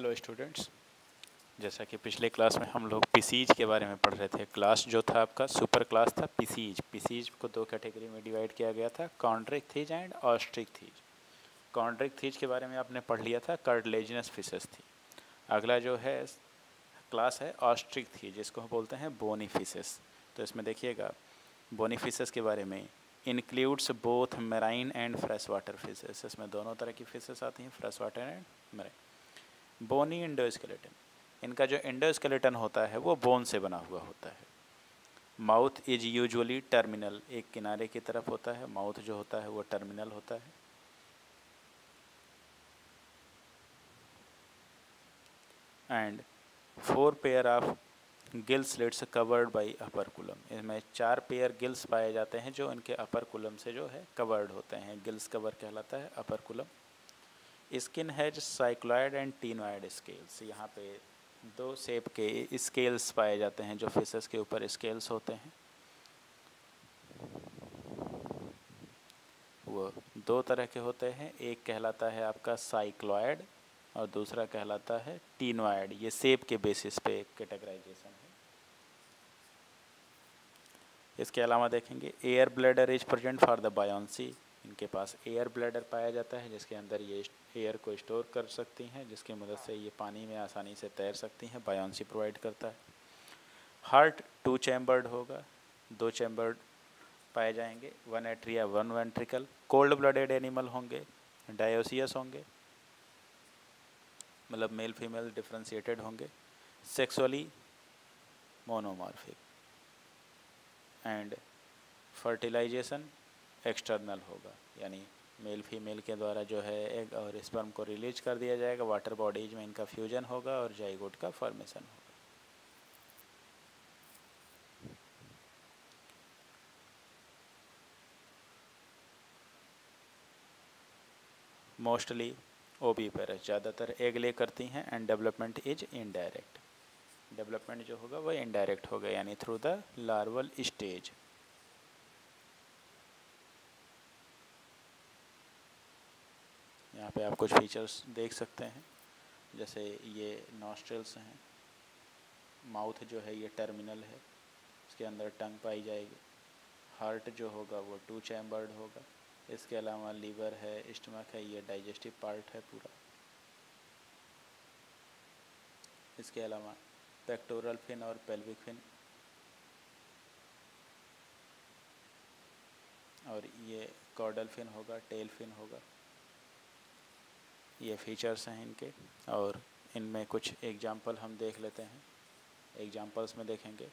Hello students, जैसा कि पिछले क्लास में हम लोग पीसीज के बारे में पढ़ रहे थे। क्लास जो था आपका सुपर क्लास था पीसीज। पीसीज को दो कैटेगरी में डिवाइड किया गया था, chondrichthyes and osteichthyes. Chondrichthyes के बारे में आपने पढ़ लिया था, कार्टिलेजिनस फिशेस थी। अगला जो है क्लास है ऑस्ट्रिक थीज, जिसको हम बोलते हैं बोनी फिशेस। तो इसमें देखिएगा बोनी फिशेस के बारे में, includes both marine and fresh water fishes. इसमें दोनों तरह की फिशेस आती हैं, fresh water and marine. Bony endoskeleton, इनका जो इंडोस्केलेटन होता है वो बोन से बना हुआ होता है। माउथ इज यूजुअली टर्मिनल, एक किनारे की तरफ होता है। माउथ जो होता है वो टर्मिनल होता है। And 4 pair of gill slits covered by upper coulomb, इसमें 4 पेयर गिल्स पाए जाते हैं जो इनके अपर कुलम से जो है कवर्ड होते हैं। गिल्स कवर कहलाता है operculum. Skin has cycloid and ctenoid scales, यहाँ पे दो शेप के स्केल्स पाए जाते हैं जो फिशेस के ऊपर स्केल्स होते हैं। वो दो तरह के होते हैं, एक कहलाता है आपका साइक्लॉयड और दूसरा कहलाता है टीनॉयड। ये शेप के बेसिस पे कैटेगराइजेशन है। इसके अलावा देखेंगे air bladder is present for the buoyancy, इनके पास एयर ब्लैडर पाया जाता है जिसके अंदर ये एयर को स्टोर कर सकती हैं, जिसकी मदद से ये पानी में आसानी से तैर सकती हैं। बायोंसी प्रोवाइड करता है। हार्ट 2 चैम्बर्ड होगा, 2 चैम्बर्ड पाए जाएंगे, 1 atria 1 ventricle. Cold blooded animal होंगे, डायोसियस होंगे, मतलब मेल फीमेल डिफ्रेंशिएटेड होंगे। Sexually monomorphic and fertilisation external होगा, यानी मेल फीमेल के द्वारा जो है एग और स्पर्म को रिलीज कर दिया जाएगा। वाटर बॉडीज में इनका फ्यूजन होगा और जाइगोट का फॉर्मेशन होगा। मोस्टली ओवीपेरस, ज़्यादातर एग ले करती हैं। And development is indirect, development जो होगा वह इनडायरेक्ट होगा, यानी थ्रू द लार्वल स्टेज। यहाँ पे आप कुछ फीचर्स देख सकते हैं, जैसे ये नॉस्ट्रल्स हैं, माउथ जो है ये टर्मिनल है, इसके अंदर टंग पाई जाएगी। हार्ट जो होगा वो 2 चैम्बर्ड होगा। इसके अलावा लीवर है, स्टमक है, ये डाइजेस्टिव पार्ट है पूरा। इसके अलावा पेक्टोरल फिन और पेल्विक फिन, और ये कॉर्डल फिन होगा, टेल फिन होगा। ये फीचर्स हैं इनके, और इनमें कुछ एग्जांपल हम देख लेते हैं। एग्जांपल्स में देखेंगे,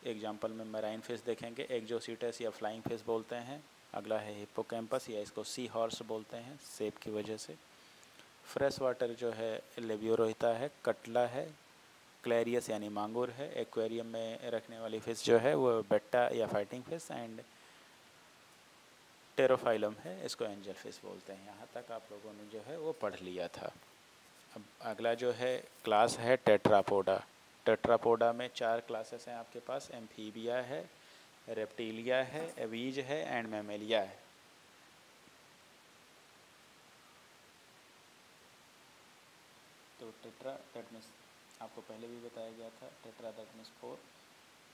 एग्जांपल में मैराइन फिश देखेंगे, एक्जोसीटस या फ्लाइंग फिश बोलते हैं। अगला है हिप्पोकैम्पस, या इसको सी हॉर्स बोलते हैं शेप की वजह से। फ्रेश वाटर जो है लेबियोरोहिता है, कटला है, क्लैरियस यानी मांगुर है। एक्वेरियम में रखने वाली फिश जो है वो बेट्टा या फाइटिंग फिश एंड टेरोफाइलम है, इसको एंजल फिश बोलते हैं। यहाँ तक आप लोगों ने जो है वो पढ़ लिया था। अब अगला जो है क्लास है टेट्रापोडा। टेट्रापोडा में 4 क्लासेस हैं आपके पास, एम्फीबिया है, रेप्टिलिया है, एवीज है एंड मैमेलिया है। तो टेट्रा दैट मीन्स आपको पहले भी बताया गया था, tetra that means 4,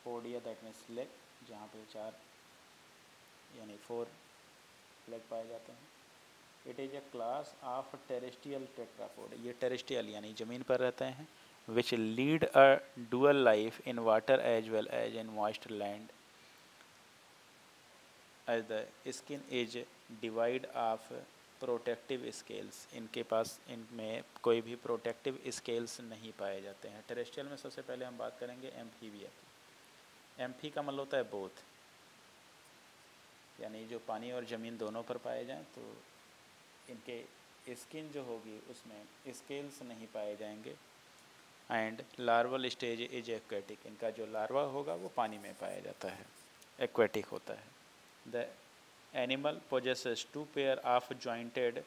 podia that means leg, जहाँ पे 4 यानी 4 लेग पाए जाते हैं। It is a class of terrestrial tetrapod, ये टेरेस्ट्रियल यानी ज़मीन पर रहते हैं। Which lead a dual life in water as well as in moist land, as the skin is devoid of protective scales. इनके पास इनमें कोई भी प्रोटेक्टिव स्केल्स नहीं पाए जाते हैं। टेरेस्ट्रियल में सबसे पहले हम बात करेंगे एम्फीबिया की। एम्फी का मतलब होता है बोथ, यानी जो पानी और ज़मीन दोनों पर पाए जाएं। तो इनके स्किन जो होगी उसमें स्केल्स नहीं पाए जाएंगे। And larval stage is aquatic, इनका जो लार्वा होगा वो पानी में पाया जाता है, एक्वेटिक होता है। The animal possesses 2 pair of jointed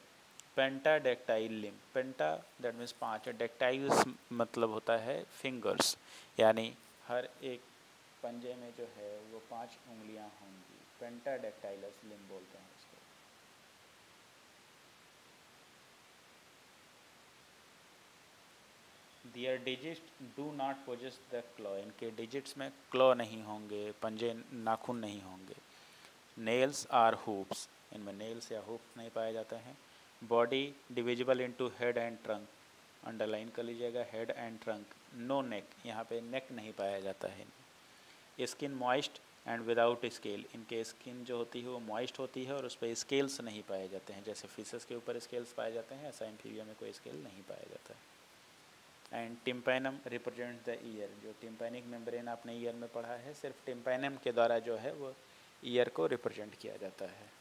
pentadactyl limb. Penta that means 5, डेक्टाइल्स मतलब होता है फिंगर्स, यानी हर एक पंजे में जो है वो 5 उंगलियां होंगी। पेंटाडेक्टाइलस लिम्ब बोलते हैं उसको। Their digit do not possess the claw, इनके डिजिट्स में क्लॉ नहीं होंगे, पंजे नाखून नहीं होंगे। नेल्स आर हुप्स, इनमें नेल्स या हुप्स नहीं पाए जाते हैं। Body divisible into head and trunk, underline कर लीजिएगा, head and trunk. No neck, यहाँ पे नेक नहीं पाया जाता है। Skin moist and without scale, इनके स्किन जो होती है वो मॉइस्ट होती है और उस पर स्केल्स नहीं पाए जाते हैं। जैसे फिशेस के ऊपर स्केल्स पाए जाते हैं, ऐसा एम्फीबिया में कोई स्केल नहीं पाया जाता है। And tympanum represent the year, जो टिम्पैनिक मेम्ब्रेन आपने ईयर में पढ़ा है, सिर्फ टिम्पैनम के द्वारा जो है वो ईयर को रिप्रेजेंट किया जाता है।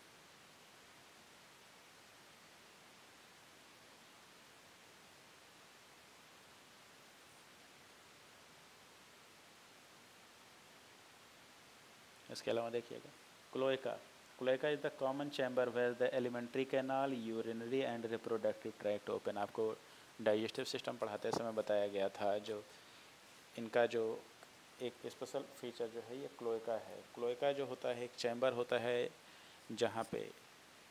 इसके अलावा देखिएगा cloaca, cloaca is the common chamber where the alimentary canal, urinary and reproductive tract open. आपको डाइजेस्टिव सिस्टम पढ़ाते समय बताया गया था, जो इनका जो एक स्पेशल फीचर जो है ये क्लोएका है। क्लोएका जो होता है एक चैम्बर होता है जहाँ पे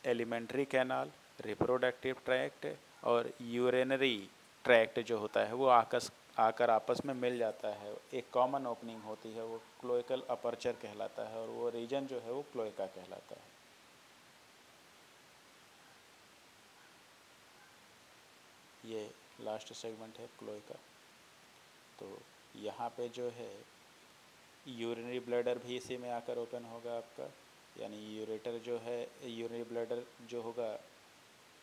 एलिमेंट्री कैनाल, रिप्रोडक्टिव ट्रैक्ट और यूरिनरी ट्रैक्ट जो होता है वो आकर आपस में मिल जाता है। एक कॉमन ओपनिंग होती है, वो क्लोएकल अपर्चर कहलाता है और वो रीजन जो है वो क्लोएका कहलाता है। ये लास्ट सेगमेंट है क्लोएका। तो यहाँ पे जो है यूरिनरी ब्लैडर भी इसी में आकर ओपन होगा आपका, यानी यूरेटर जो है, यूरिनरी ब्लैडर जो होगा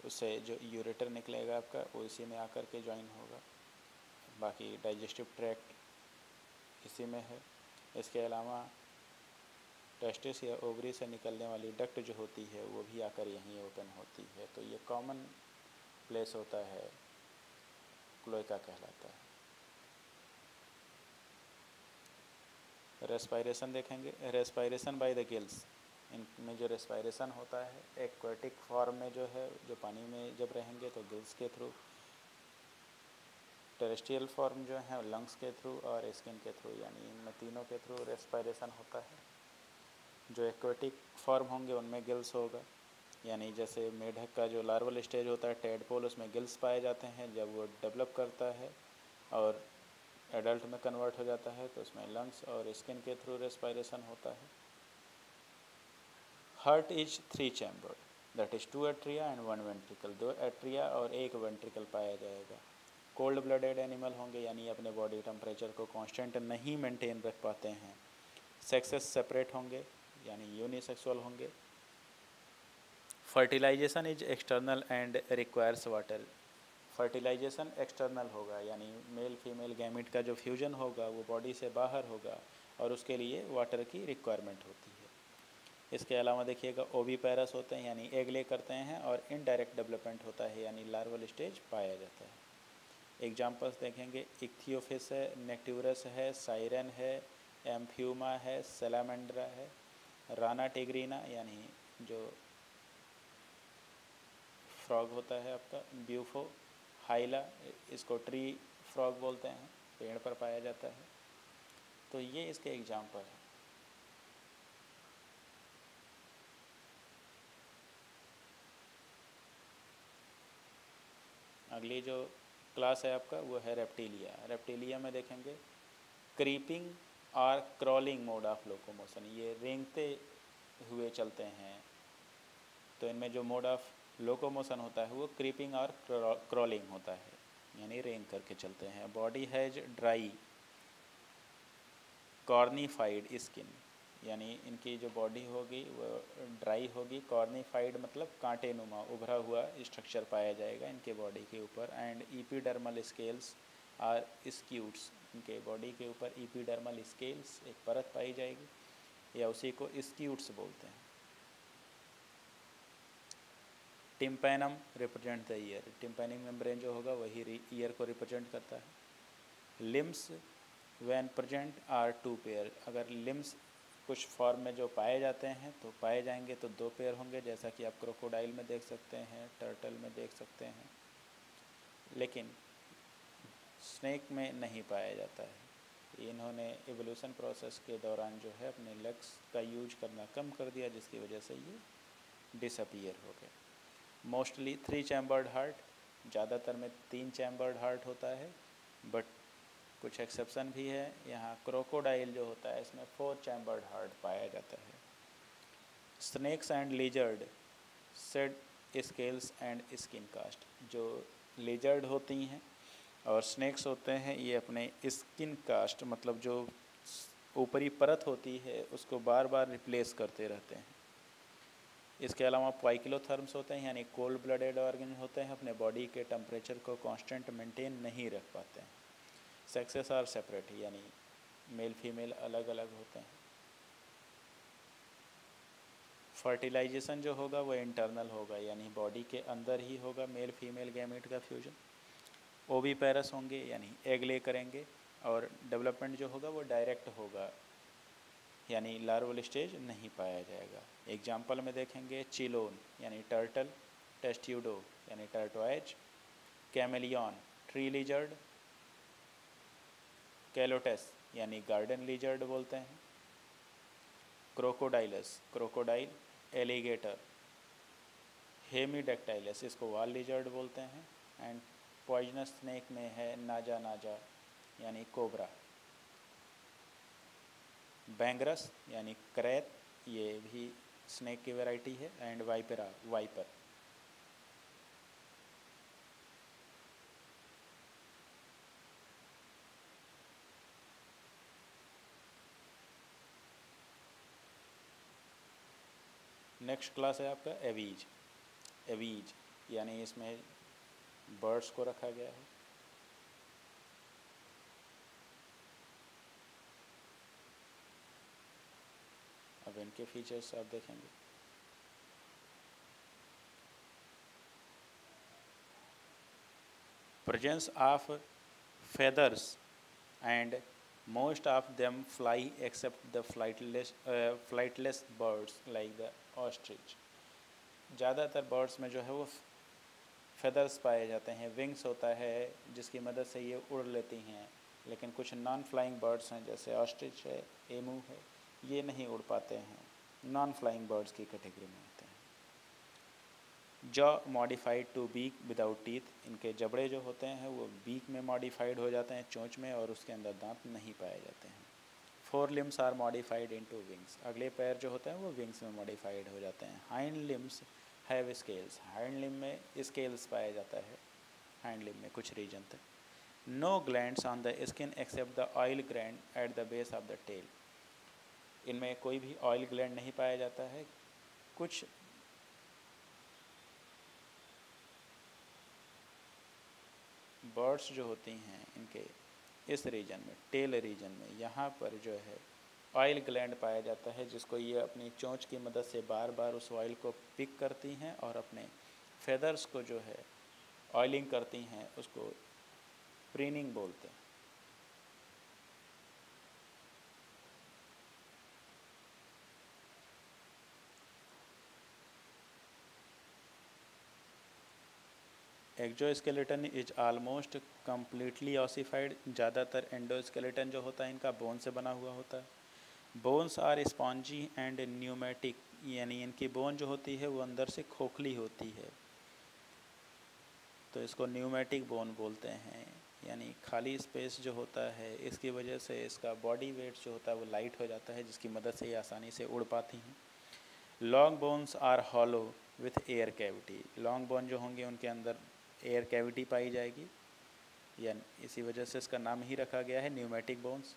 उससे जो यूरेटर निकलेगा आपका वो इसी में आकर के ज्वाइन होगा। बाकी डाइजेस्टिव ट्रैक्ट इसी में है। इसके अलावा टेस्टिस या ओवरी से निकलने वाली डक्ट जो होती है वो भी आकर यहीं ओपन होती है। तो ये कॉमन प्लेस होता है, क्लोएका कहलाता है। रेस्पायरेशन देखेंगे, रेस्पायरेशन बाय द गिल्स, इनमें जो रेस्पायरेशन होता है एक्वेटिक फॉर्म में जो है, जो पानी में जब रहेंगे तो गिल्स के थ्रू, टेरेस्ट्रियल फॉर्म जो है लंग्स के थ्रू और स्किन के थ्रू, यानी इनमें तीनों के थ्रू रेस्पायरेशन होता है। जो एक्वेटिक फॉर्म होंगे उनमें गिल्स होगा, यानी जैसे मेढक का जो लार्वल स्टेज होता है टेडपोल, उसमें गिल्स पाए जाते हैं। जब वो डेवलप करता है और एडल्ट में कन्वर्ट हो जाता है तो उसमें लंग्स और स्किन के थ्रू रेस्पायरेशन होता है। Heart is 3 chambered, that is 2 atria and 1 ventricle, 2 atria और 1 वेंट्रिकल पाया जाएगा। कोल्ड ब्लडेड एनिमल होंगे, यानी अपने बॉडी टेम्परेचर को कांस्टेंट नहीं मेंटेन रख पाते हैं। सेक्सेस सेपरेट होंगे, यानी यूनिसेक्सुअल होंगे। Fertilisation is external and requires water, fertilisation external होगा, यानी मेल फीमेल गैमिट का जो फ्यूजन होगा वो बॉडी से बाहर होगा और उसके लिए वाटर की रिक्वायरमेंट होती है। इसके अलावा देखिएगा ओवीपैरस होते हैं, यानी एग ले करते हैं और इनडायरेक्ट डेवलपमेंट होता है, यानी लार्वल स्टेज पाया जाता है। एग्जाम्पल्स देखेंगे, इक्थियोफिस है, नेक्टिवरस है, साइरन है, एम्फ्यूमा है, सैलामेंड्रा है, राना टिग्रीना यानी जो फ्रॉग होता है आपका, ब्यूफो, हाइला, इसको ट्री फ्रॉग बोलते हैं, पेड़ पर पाया जाता है। तो ये इसके एग्जाम्पल है। अगली जो क्लास है आपका वो है रेप्टिलिया। रेप्टिलिया में देखेंगे क्रीपिंग और क्रॉलिंग मोड ऑफ लोकोमोशन, ये रेंगते हुए चलते हैं। तो इनमें जो मोड ऑफ लोकोमोशन होता है वो क्रीपिंग और क्रॉलिंग होता है, यानी रेंग करके चलते हैं। Body has dry cornified skin, यानी इनकी जो बॉडी होगी वो ड्राई होगी। कॉर्निफाइड मतलब कांटे नुमा उभरा हुआ स्ट्रक्चर पाया जाएगा इनके बॉडी के ऊपर। एंड ईपीडर्मल स्केल्स आर स्क्यूट्स, इनके बॉडी के ऊपर ईपीडर्मल स्केल्स एक परत पाई जाएगी, या उसी को स्क्यूट्स बोलते हैं। Tympanum represent the ear, tympanic membrane जो होगा वही ईयर को रिप्रेजेंट करता है। Limbs when present are 2 pair, अगर लिम्स कुछ फॉर्म में जो पाए जाते हैं तो पाए जाएंगे तो 2 पेयर होंगे, जैसा कि आप क्रोकोडाइल में देख सकते हैं, टर्टल में देख सकते हैं, लेकिन स्नेक में नहीं पाया जाता है। इन्होंने एवोल्यूशन प्रोसेस के दौरान जो है अपने लेग्स का यूज करना कम कर दिया, जिसकी वजह से ये डिसअपीयर हो गए। मोस्टली 3 चैम्बर्ड हार्ट, ज़्यादातर में 3 चैम्बर्ड हार्ट होता है। बट कुछ एक्सेप्शन भी है। यहाँ क्रोकोडाइल जो होता है इसमें 4 चैम्बर्ड हार्ट पाया जाता है। Snakes and lizard shed scales and skin cast, जो लिजर्ड होती हैं और स्नेक्स होते हैं ये अपने स्किन कास्ट मतलब जो ऊपरी परत होती है उसको बार बार रिप्लेस करते रहते हैं। इसके अलावा पाइक्लोथर्म्स होते हैं यानी कोल्ड ब्लडेड ऑर्गन होते हैं, अपने बॉडी के टेम्परेचर को कांस्टेंट मेंटेन नहीं रख पाते हैं। सेक्सेस आर सेपरेट यानी मेल फीमेल अलग अलग होते हैं। फर्टिलाइजेशन जो होगा वो इंटरनल होगा यानी बॉडी के अंदर ही होगा, मेल फीमेल गैमेट का फ्यूजन। ओवीपेरस होंगे यानी एग ले करेंगे, और डेवलपमेंट जो होगा वो डायरेक्ट होगा यानी लार्वल स्टेज नहीं पाया जाएगा। एग्जाम्पल में देखेंगे चिलोन यानी टर्टल, टेस्ट्यूडो यानी टर्टोइज, कैमेलियन ट्री लिजर्ड, कैलोटेस यानी गार्डन लिजर्ड बोलते हैं, क्रोकोडाइलस क्रोकोडाइल, एलिगेटर, हेमीडेक्टाइलस इसको वाल लिजर्ड बोलते हैं, एंड पॉइजनस स्नेक में है नाजा नाजा यानी कोबरा, बैंगरस यानी करैत ये भी स्नेक की वैरायटी है, and vipera viper. Next class है आपका एवीज। एवीज यानी इसमें बर्ड्स को रखा गया है। अब इनके फीचर्स आप देखेंगे। Presence of feathers and most of them fly except the flightless birds like the ostrich। ज़्यादातर बर्ड्स में जो है वो फेदर्स पाए जाते हैं, विंग्स होता है जिसकी मदद से ये उड़ लेती हैं, लेकिन कुछ नॉन फ्लाइंग बर्ड्स हैं जैसे ऑस्ट्रिच है, एमू है, ये नहीं उड़ पाते हैं, नॉन फ्लाइंग बर्ड्स की कैटेगरी में होते हैं। Jaw modified to beak without teeth, इनके जबड़े जो होते हैं वो बीक में मॉडिफाइड हो जाते हैं, चोंच में, और उसके अंदर दांत नहीं पाए जाते हैं। 4 limbs are modified into wings, अगले पैर जो होते हैं वो विंग्स में मॉडिफाइड हो जाते हैं। Hind limbs have scales, hind limb में स्केल्स पाया जाता है, हाइंड लिम में कुछ रीजन तक। No glands on the skin except the oil gland at the base of the tail, इनमें कोई भी ऑयल ग्लैंड नहीं पाया जाता है। कुछ बर्ड्स जो होती हैं इनके इस रीजन में, टेल रीजन में, यहाँ पर जो है ऑयल ग्लैंड पाया जाता है जिसको ये अपनी चोंच की मदद से बार बार उस ऑयल को पिक करती हैं और अपने फेदर्स को जो है ऑयलिंग करती हैं, उसको प्रीनिंग बोलते हैं। Exoskeleton is almost completely ossified, ज़्यादातर एंडोस्केलेटन जो होता है इनका बोन से बना हुआ होता है। Bones are spongy and pneumatic, यानी इनकी बोन जो होती है वो अंदर से खोखली होती है, तो इसको न्यूमेटिक बोन बोलते हैं, यानी खाली स्पेस जो होता है इसकी वजह से इसका बॉडी वेट जो होता है वो लाइट हो जाता है, जिसकी मदद से ये आसानी से उड़ पाती हैं। Long bones are hollow with air cavity, long bone जो होंगे उनके अंदर एयर कैविटी पाई जाएगी, या इसी वजह से इसका नाम ही रखा गया है न्यूमेटिक बोन्स।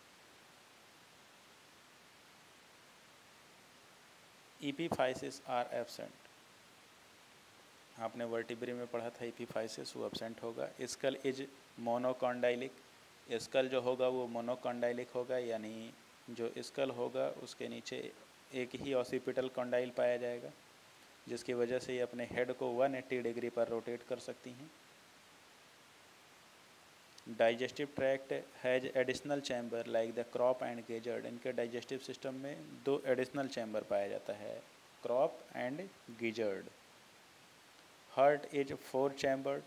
ईपीफाइसिस आर एब्सेंट, आपने वर्टिब्री में पढ़ा था ईपीफाइसिस, वो एब्सेंट होगा। स्कल इज मोनोकॉन्डाइलिक, स्कल जो होगा वो मोनोकॉन्डाइलिक होगा, यानी जो स्कल होगा उसके नीचे एक ही ऑसिपिटल कॉन्डाइल पाया जाएगा, जिसकी वजह से ये अपने हेड को 180 डिग्री पर रोटेट कर सकती हैं। Digestive tract has additional chamber like the crop and gizzard, इनके डाइजेस्टिव सिस्टम में 2 एडिशनल चैम्बर पाया जाता है, crop and gizzard. Heart is 4 chambered,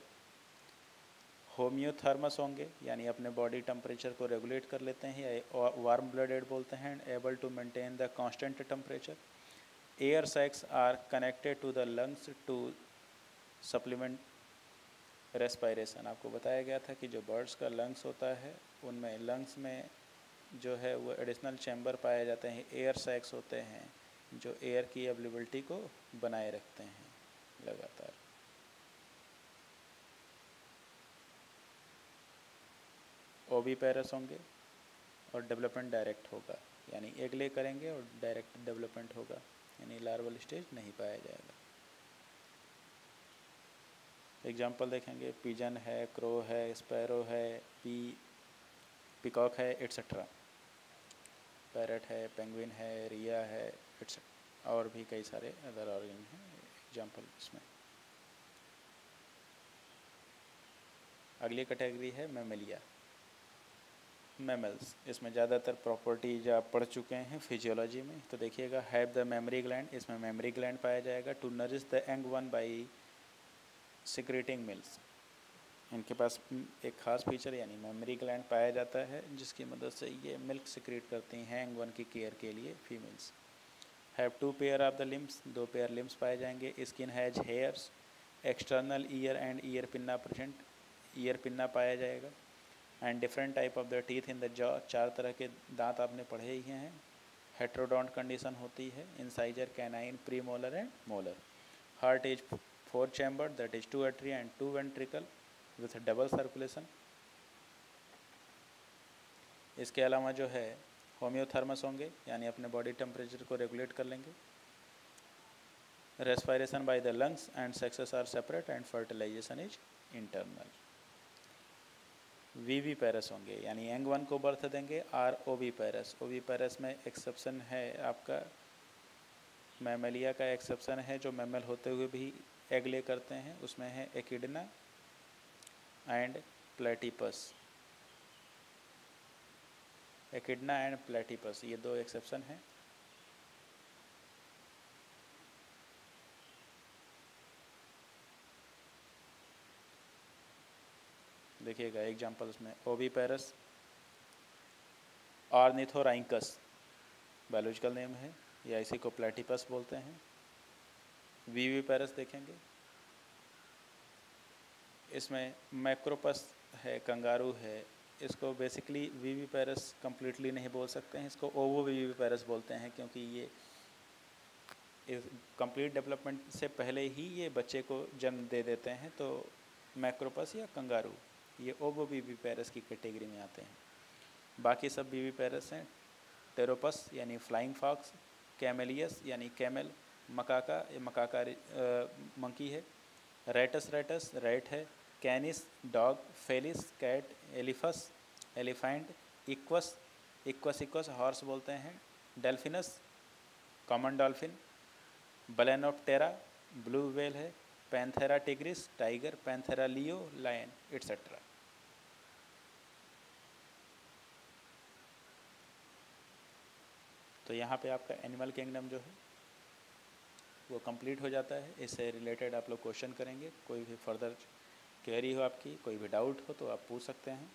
homeotherms होंगे यानी अपने बॉडी टेम्परेचर को रेगुलेट कर लेते हैं, या वार्म ब्लडेड बोलते हैं, able to maintain the constant temperature. Air sacs are connected to the lungs to supplement respiration आपको बताया गया था कि जो बर्ड्स का लंग्स होता है उनमें लंग्स में जो है वो एडिशनल चैम्बर पाए जाते हैं, एयर सैक्स होते हैं जो एयर की अवेलेबिलिटी को बनाए रखते हैं लगातार। ओविपेरस होंगे और डेवलपमेंट डायरेक्ट होगा, यानी एग ले करेंगे और डायरेक्ट डेवलपमेंट होगा, यानी लार्वल स्टेज नहीं पाया जाएगा। एग्जाम्पल देखेंगे, पिजन है, क्रो है, स्पैरो है, पिकॉक है, एट्सेट्रा। पैरट है, पेंगुइन है, रिया है, एट्सेट्रा, और भी कई सारे अदर ऑर्गन हैं एग्जाम्पल इसमें। अगली कैटेगरी है मैमेलिया, मैमल्स। इसमें ज़्यादातर प्रॉपर्टीज आप पढ़ चुके हैं फिजियोलॉजी में। तो देखिएगा, हैव द मेमोरी ग्लैंड, इसमें मेमोरी ग्लैंड पाया जाएगा। To nourish the young one by secreting milk, इनके पास एक खास फीचर यानी मेमोरी ग्लैंड पाया जाता है जिसकी मदद से ये मिल्क सिक्रेट करती हैं यंग वन की केयर के लिए females. Have two pair of the limbs, 2 pair limbs पाए जाएंगे। Skin has hairs, external ear and ear pinna present, ear pinna पाया जाएगा। And different type of the teeth in the jaw, 4 तरह के दांत आपने पढ़े ही हैं। हेट्रोडोंट कंडीशन होती है, incisor, canine, pre molar and molar. Heart is 4 chamber, that is 2 atria and 2 ventricle with double circulation. इसके अलावा जो है होम्योथर्मस होंगे, यानी अपने बॉडी टेम्परेचर को रेगुलेट कर लेंगे। Respiration by the lungs and sexes are separate and fertilisation is internal. Viviparous होंगे, यानी यंग वन को बर्थ देंगे। आर ओवीपेरस, ओवीपेरस में एक्सेप्शन है आपका मैमेलिया का एक्सेप्शन है, जो मैमल होते हुए भी एग ले करते हैं, उसमें है एकिडना एंड प्लेटिपस। एकिडना एंड प्लेटिपस, ये 2 एक्सेप्शन हैं। देखिएगा एग्जाम्पल्स में, ओविपेरस, ऑर्निथोराइंकस बायोलॉजिकल नेम है, या इसी को प्लेटिपस बोलते हैं। वीवीपेरस देखेंगे, इसमें मैक्रोपस है, कंगारू है। इसको बेसिकली वीवीपेरस कम्प्लीटली नहीं बोल सकते हैं, इसको ओवो वीवीपेरस बोलते हैं, क्योंकि ये कंप्लीट डेवलपमेंट से पहले ही ये बच्चे को जन्म दे देते हैं। तो मैक्रोपस या कंगारू ये ओवो वीवीपेरस की कैटेगरी में आते हैं। बाकी सब वीवीपेरस हैं। टेरोपस यानी फ्लाइंग फॉक्स, कैमेलियस यानी कैमल, मकाका, ये मकाका मंकी है। रेटस, रेटस रेट है। Canis dog, Felis cat, Elephas elephant, Equus, Equus horse बोलते हैं। Delphinus common dolphin, Balaenoptera blue whale है। Panthera tigris tiger, Panthera leo lion, etcetera. तो यहाँ पे आपका एनिमल किंगडम जो है वो कंप्लीट हो जाता है। इससे रिलेटेड आप लोग क्वेश्चन करेंगे, कोई भी फर्दर क्वेरी हो आपकी, कोई भी डाउट हो तो आप पूछ सकते हैं।